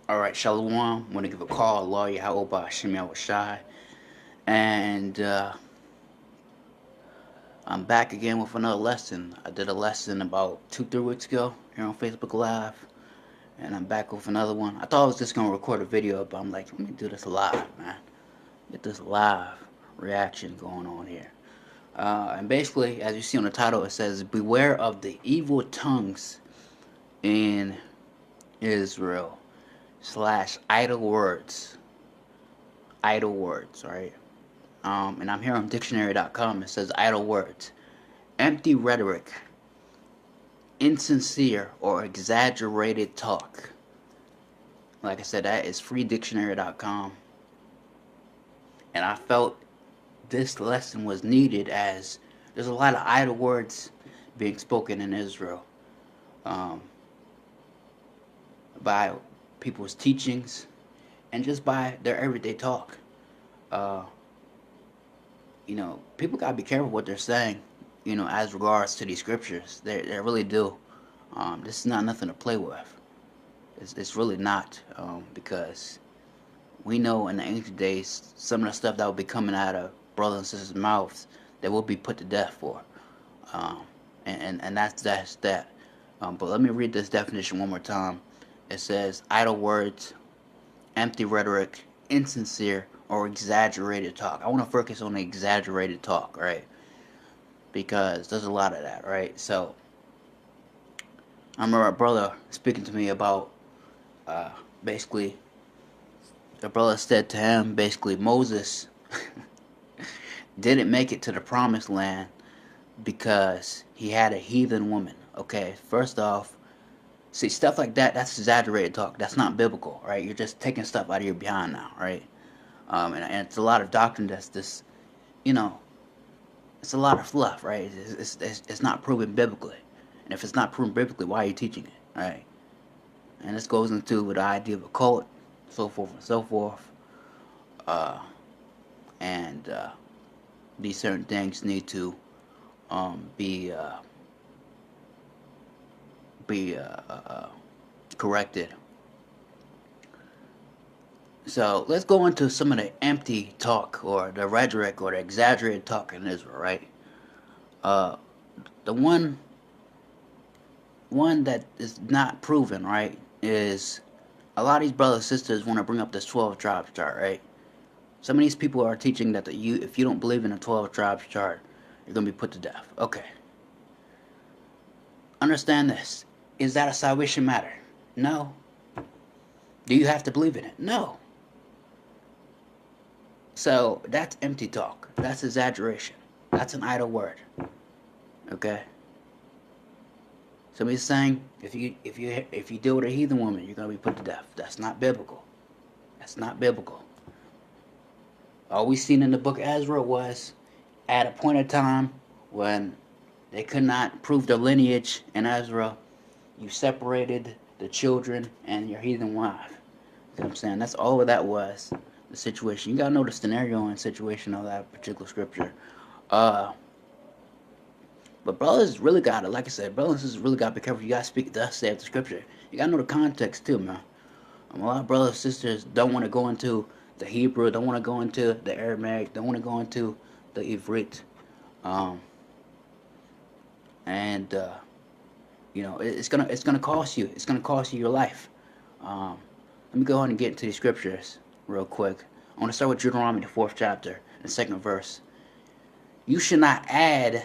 Alright, Shalom. I want to give a call, Allah Yahweh Hashem Yahushai. And I'm back again with another lesson. I did a lesson about 2-3 weeks ago here on Facebook Live. And I'm back with another one. I thought I was just going to record a video, but I'm like, let me do this live, man. Get this live reaction going on here. And basically, as you see on the title, it says, beware of the evil tongues in Israel. / idle words. Idle words, right? And I'm here on dictionary.com. It says idle words. Empty rhetoric. Insincere or exaggerated talk. Like I said, that is freedictionary.com. And I felt this lesson was needed as there's a lot of idle words being spoken in Israel. By people's teachings and just by their everyday talk. People gotta be careful what they're saying, as regards to these scriptures. They really do. This is not nothing to play with. It's really not, because we know in the ancient days some of the stuff that will be coming out of brothers and sisters' mouths they will be put to death for. And that's that. But let me read this definition one more time. It says idle words, empty rhetoric, insincere or exaggerated talk. I want to focus on the exaggerated talk, right? Because there's a lot of that, right? So I remember a brother speaking to me about basically the brother said to him basically Moses didn't make it to the promised land because he had a heathen woman. Okay, first off, see, stuff like that, that's exaggerated talk. That's not biblical, right? You're just taking stuff out of your behind now, right? And it's a lot of doctrine that's just, it's a lot of fluff, right? It's not proven biblically. And if it's not proven biblically, why are you teaching it, right? And this goes into the idea of a cult, so forth and so forth. And these certain things need to be corrected. So let's go into some of the empty talk or the rhetoric or the exaggerated talk in Israel, right? The one that is not proven, right, is a lot of these brothers and sisters want to bring up this 12 tribes chart, right? Some of these people are teaching that if you don't believe in the 12 tribes chart, you're going to be put to death. Okay. Understand this. Is that a salvation matter? No. Do you have to believe in it? No. So that's empty talk. That's exaggeration. That's an idle word. Okay. Somebody's saying if you deal with a heathen woman, you're gonna be put to death. That's not biblical. That's not biblical. All we seen in the book of Ezra was at a point in time when they could not prove their lineage in Ezra, you separated the children and your heathen wife. You know what I'm saying? That's all of that was, the situation. You gotta know the scenario and situation of that particular scripture. But brothers really gotta, like I said, brothers and sisters really gotta be careful. You gotta speak thus saith the scripture. You gotta know the context too, man. A lot of brothers and sisters don't want to go into the Hebrew, don't want to go into the Aramaic, don't want to go into the Ivrit. It's gonna cost you. It's gonna cost you your life. Let me go ahead and get into the scriptures real quick. I want to start with Deuteronomy, the 4th chapter, the 2nd verse. You should not add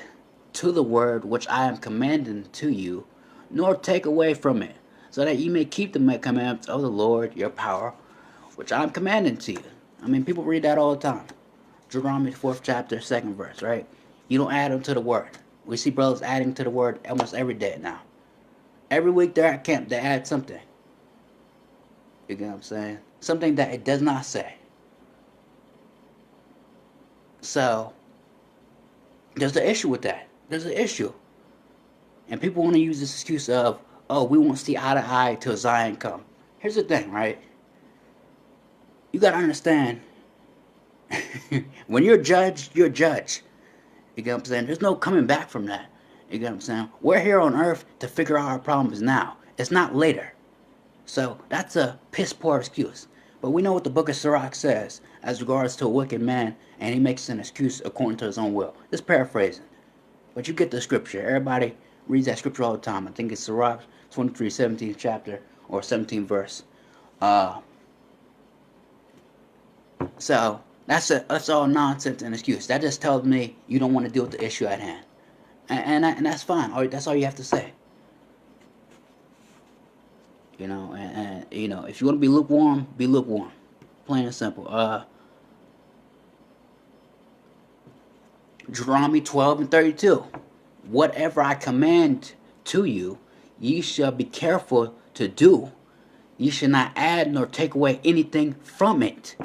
to the word which I am commanding to you, nor take away from it, so that you may keep the commandments of the Lord your power, which I am commanding to you. I mean, people read that all the time. Deuteronomy, 4th chapter, 2nd verse, right? You don't add them to the word. We see brothers adding to the word almost every day now. Every week they're at camp, they add something. You get what I'm saying? Something that it does not say. So, there's an issue with that. There's an issue. And people want to use this excuse of, oh, we won't see eye to eye till Zion come. Here's the thing, right? You got to understand, when you're judged, you're judged. You get what I'm saying? There's no coming back from that. You get what I'm saying? We're here on earth to figure out our problems now. It's not later. So that's a piss poor excuse. But we know what the book of Sirach says as regards to a wicked man, and he makes an excuse according to his own will. Just paraphrasing. But you get the scripture. Everybody reads that scripture all the time. I think it's Sirach 23, 17th chapter, or 17th verse. Uh, so that's all nonsense and excuse. That just tells me you don't want to deal with the issue at hand. And that's fine. That's all you have to say. If you want to be lukewarm, be lukewarm. Plain and simple. Deuteronomy 12 and 32. Whatever I command to you, ye shall be careful to do. Ye shall not add nor take away anything from it.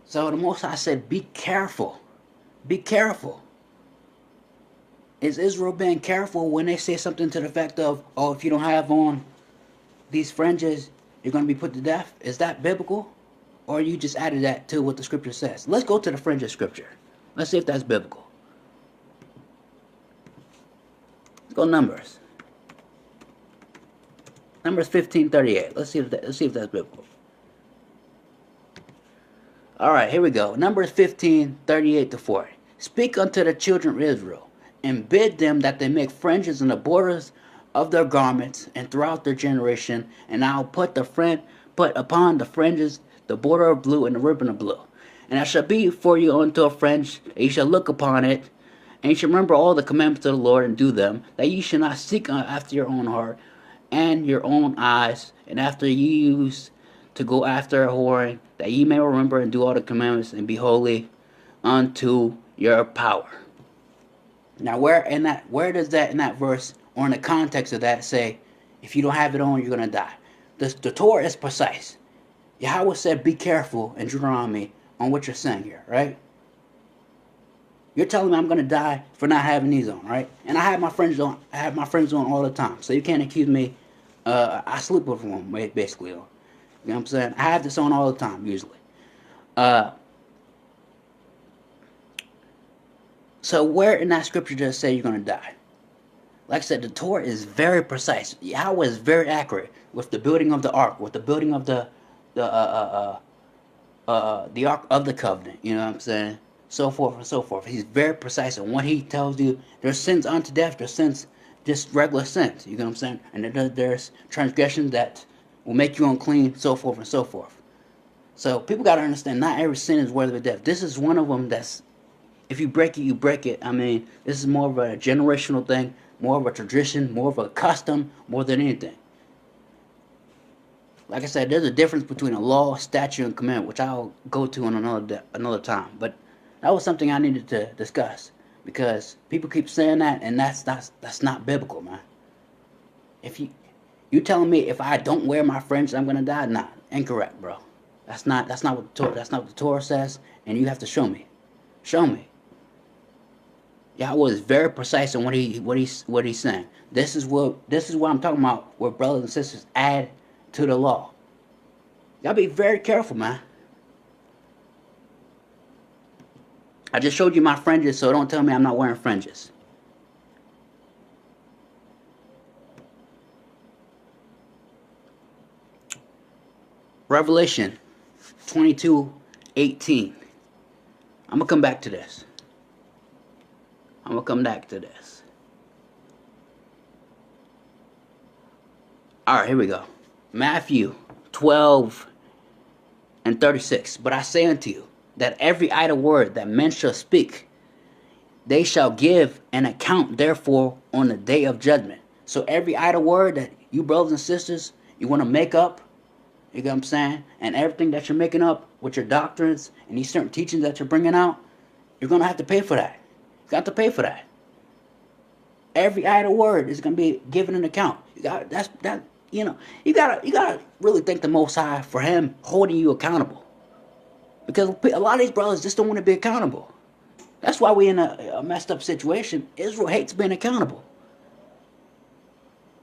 So the Most High said, be careful. Be careful. Is Israel being careful when they say something to the effect of, oh, if you don't have on these fringes, you're going to be put to death? Is that biblical? Or you just added that to what the scripture says? Let's go to the fringes scripture. Let's see if that's biblical. Let's go Numbers. Numbers 15:38. Let's see if that's biblical. All right, here we go. Numbers 15:38 to 40. Speak unto the children of Israel, and bid them that they make fringes in the borders of their garments and throughout their generation, and I'll put upon the fringes the border of blue and the ribbon of blue. And it shall be for you unto a fringe, and you shall look upon it, and you shall remember all the commandments of the Lord and do them, that ye shall not seek after your own heart and your own eyes, and after ye use to go after a whoring, that ye may remember and do all the commandments and be holy unto your power. Now, where does that in that verse or in the context of that say, if you don't have it on, you're gonna die? The Torah is precise. Yahweh said, "Be careful" in Deuteronomy on what you're saying here, right? You're telling me I'm gonna die for not having these on, right? And I have my friends on. I have my friends on all the time, so you can't accuse me. I sleep with them basically. You know what I'm saying? I have this on all the time usually. So where in that scripture does it say you're gonna die? Like I said, the Torah is very precise. Yahweh is very accurate with the building of the ark, with the building of the Ark of the Covenant. You know what I'm saying? So forth and so forth. He's very precise in what he tells you. There's sins unto death. There's sins, just regular sins. You know what I'm saying? And there's transgressions that will make you unclean. So forth and so forth. So people got to understand, not every sin is worthy of death. This is one of them that's, if you break it, you break it. I mean, this is more of a generational thing, more of a tradition, more of a custom, more than anything. Like I said, there's a difference between a law, statute, and commandment, which I'll go to in another time. But that was something I needed to discuss, because people keep saying that, and that's not biblical, man. If you telling me if I don't wear my fringe I'm gonna die? Nah, incorrect, bro. That's not what the Torah says, and you have to show me. Show me. Yahweh is very precise in what he's saying. This is what I'm talking about, where brothers and sisters add to the law. Y'all be very careful, man. I just showed you my fringes, so don't tell me I'm not wearing fringes. Revelation 22:18. I'm going to come back to this. Alright, here we go. Matthew 12:36. But I say unto you, that every idle word that men shall speak, they shall give an account therefore on the day of judgment. So every idle word that you brothers and sisters, you want to make up, you know what I'm saying? And everything that you're making up with your doctrines and these certain teachings that you're bringing out, you're going to have to pay for that. You got to pay for that. Every idle word is going to be given an account. You got you gotta really thank the Most High for Him holding you accountable. Because a lot of these brothers just don't want to be accountable. That's why we're in a messed up situation. Israel hates being accountable.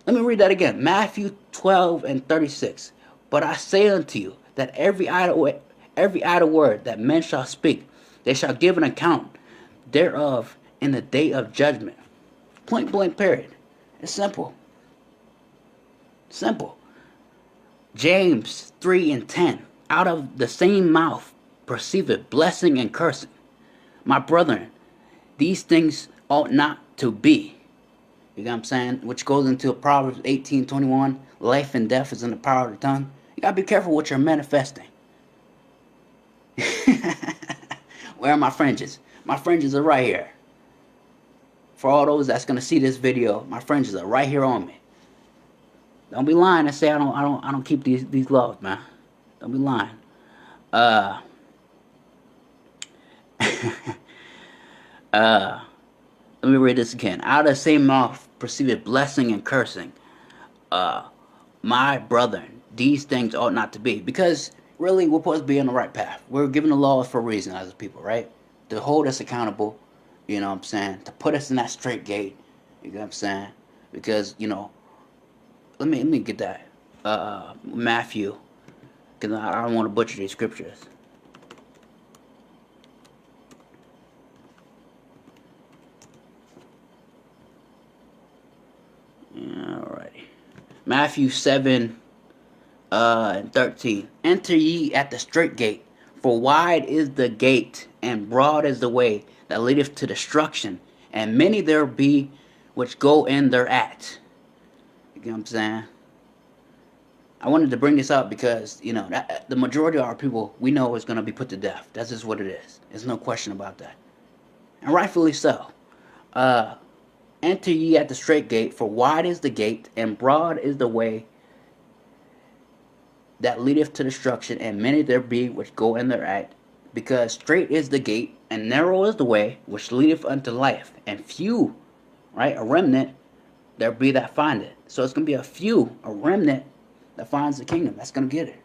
Let me read that again. Matthew 12:36. But I say unto you that every idle word that men shall speak, they shall give an account thereof in the day of judgment. Point blank period. It's simple. Simple. James 3:10. Out of the same mouth proceedeth blessing and cursing. My brethren, these things ought not to be. You know what I'm saying? Which goes into Proverbs 18:21. Life and death is in the power of the tongue. You gotta be careful what you're manifesting. Where are my fringes? My fringes are right here. For all those that's gonna see this video, my fringes are right here on me. Don't be lying and say I don't keep these laws, man. Don't be lying. Let me read this again. Out of the same mouth proceeded blessing and cursing. My brethren, these things ought not to be. Because really, we're supposed to be on the right path. We're given the laws for a reason as a people, right? To hold us accountable, you know what I'm saying? To put us in that straight gate, you know what I'm saying? Because, you know, let me get that. Matthew, because I don't want to butcher these scriptures. Alrighty. Matthew 7 and 13. Enter ye at the strait gate, for wide is the gate, and broad is the way that leadeth to destruction, and many there be which go in thereat. You know what I'm saying? I wanted to bring this up because, you know, that the majority of our people we know is going to be put to death. That's just what it is. There's no question about that. And rightfully so. Enter ye at the strait gate, for wide is the gate, and broad is the way that leadeth to destruction, and many there be which go in thereat. Because strait is the gate, and narrow is the way which leadeth unto life, and few, right, a remnant, there be that find it. So it's going to be a few, a remnant, that finds the kingdom. That's going to get it.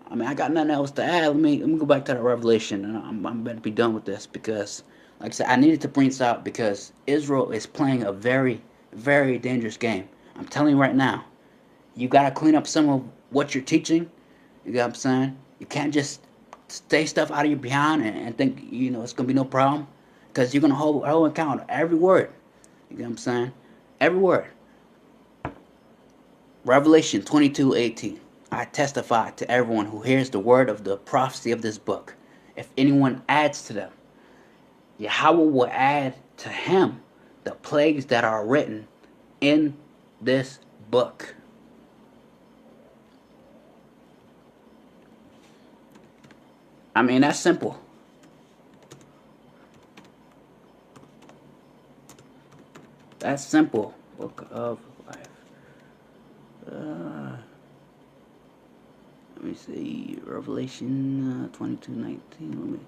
I mean, I got nothing else to add. Let me go back to the Revelation, and I'm better be done with this because, like I said, I needed to bring this out because Israel is playing a very, very dangerous game. I'm telling you right now, you got to clean up some of what you're teaching. You know what I'm saying? You can't just stay stuff out of your behind and think, you know, it's going to be no problem because you're going to hold account every word. You know what I'm saying? Every word. Revelation 22:18. I testify to everyone who hears the word of the prophecy of this book. If anyone adds to them, Yahweh will add to him the plagues that are written in this book. I mean, that's simple. That's simple. Book of life. Let me see. Revelation 22:19.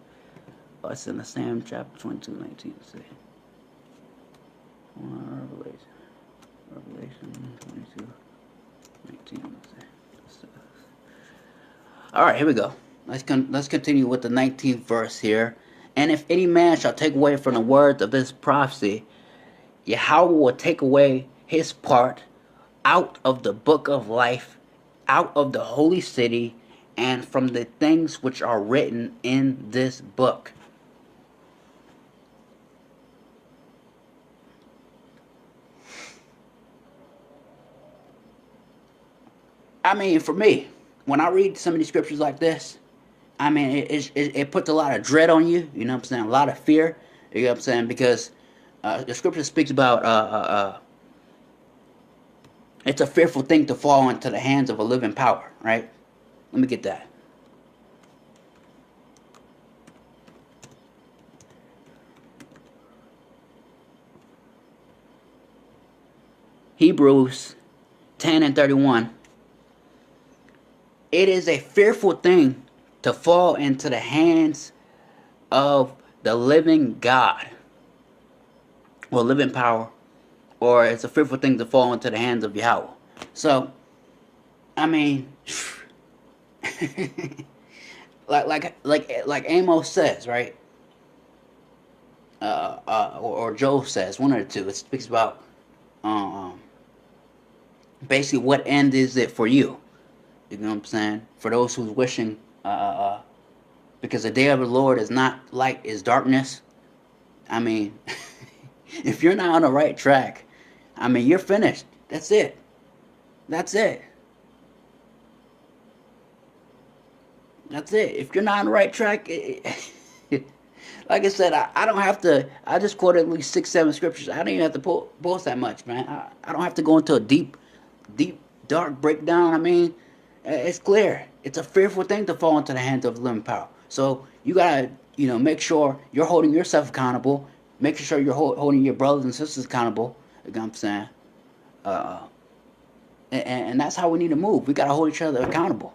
Oh, it's in the same chapter 22:19. Let's see. Revelation 22:19. Let's see. All right, here we go. Let's continue with the 19th verse here. And if any man shall take away from the words of this prophecy, Yahweh will take away his part out of the book of life, out of the holy city, and from the things which are written in this book. I mean, for me, when I read some of these scriptures like this, I mean, it puts a lot of dread on you. You know what I'm saying? A lot of fear. You know what I'm saying? Because the scripture speaks about it's a fearful thing to fall into the hands of a living power, right? Let me get that. Hebrews 10:31. It is a fearful thing to fall into the hands of the living God, or living power, or it's a fearful thing to fall into the hands of Yahweh. So, I mean, like Amos says, right? Or Job says, one of the two. It speaks about basically what end is it for you? You know what I'm saying? For those who's wishing, because the day of the Lord is not light, is darkness. I mean, if you're not on the right track, I mean, you're finished. That's it. That's it. That's it. If you're not on the right track, like I said, I don't have to. I just quoted at least 6, 7 scriptures. I don't even have to post that much, man. I don't have to go into a deep, dark breakdown. I mean, it's clear. It's a fearful thing to fall into the hands of the living power. So you gotta, make sure you're holding yourself accountable. Making sure you're holding your brothers and sisters accountable. You know what I'm saying? Uh, and that's how we need to move. We gotta hold each other accountable.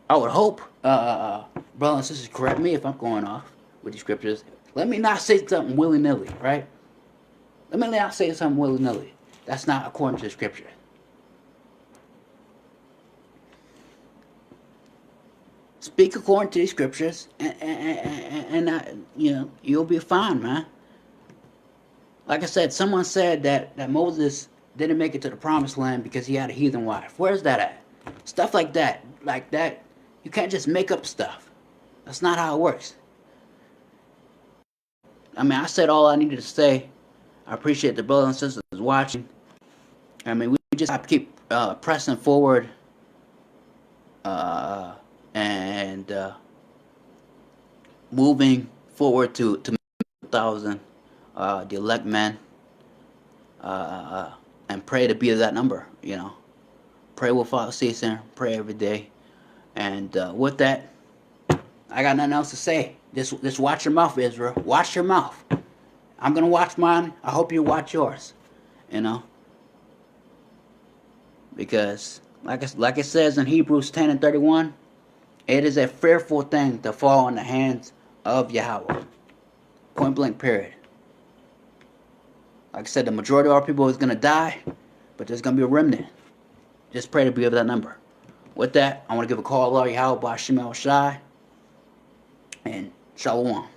I would hope, brothers and sisters, correct me if I'm going off with these scriptures. Let me not say something willy nilly, right? Let me not say something willy nilly. That's not according to the scripture. Speak according to the scriptures, and you'll be fine, man. Like I said, someone said that Moses didn't make it to the promised land because he had a heathen wife. Where's that at? Stuff like that. Like that. You can't just make up stuff. That's not how it works. I mean, I said all I needed to say. I appreciate the brothers and sisters watching. I mean, we just have to keep pressing forward and moving forward to 1,000, the elect men, and pray to be of that number. Pray without ceasing. Pray every day. And with that, I got nothing else to say. Just watch your mouth, Israel. Watch your mouth. I'm gonna watch mine. I hope you watch yours. You know, because like it says in Hebrews 10:31, it is a fearful thing to fall in the hands of Yahweh. Point blank. Period. Like I said, the majority of our people is gonna die, but there's gonna be a remnant. Just pray to be of that number. With that, I want to give a call to Yahweh Bashim El Shai and Shalom.